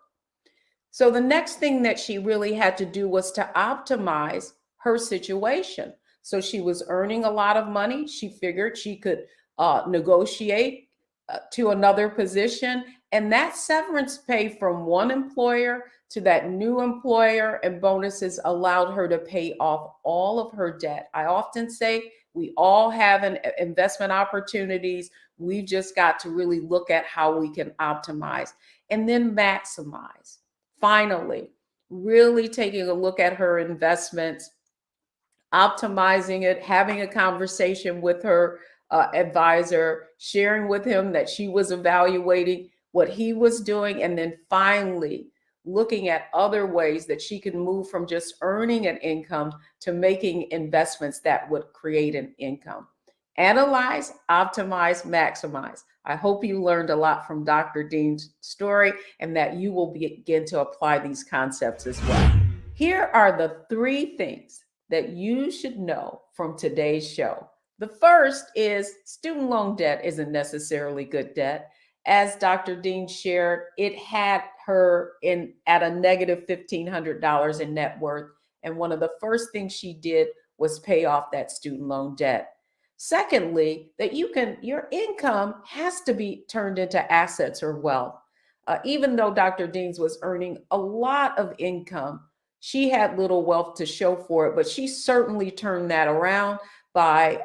So the next thing that she really had to do was to optimize her situation. So she was earning a lot of money. She figured she could negotiate to another position, and that severance pay from one employer to that new employer and bonuses allowed her to pay off all of her debt. I often say we all have investment opportunities. We've just got to really look at how we can optimize and then maximize. Finally, really taking a look at her investments, optimizing it, having a conversation with her advisor, sharing with him that she was evaluating what he was doing, and then finally looking at other ways that she can move from just earning an income to making investments that would create an income. Analyze, optimize, maximize. I hope you learned a lot from Dr. Dean's story and that you will begin to apply these concepts as well. Here are the 3 things that you should know from today's show. The first is student loan debt isn't necessarily good debt. As Dr. Dean shared, it had her at a negative $1,500 in net worth. And one of the first things she did was pay off that student loan debt. Secondly, that your income has to be turned into assets or wealth. Even though Dr. Dean's was earning a lot of income, she had little wealth to show for it, but she certainly turned that around by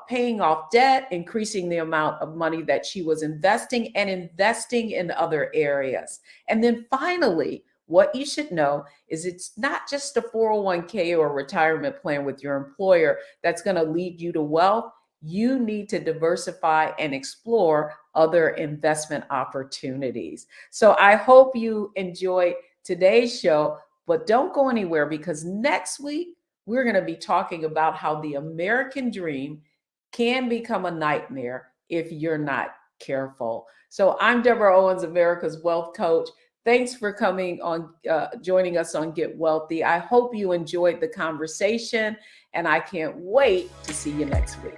paying off debt, increasing the amount of money that she was investing and investing in other areas. And then finally, what you should know is it's not just a 401k or retirement plan with your employer that's going to lead you to wealth. You need to diversify and explore other investment opportunities. So I hope you enjoyed today's show, but don't go anywhere, because next week we're going to be talking about how the American dream can become a nightmare if you're not careful. So I'm Deborah Owens, America's Wealth Coach. Thanks for coming on, joining us on Get Wealthy. I hope you enjoyed the conversation, and I can't wait to see you next week.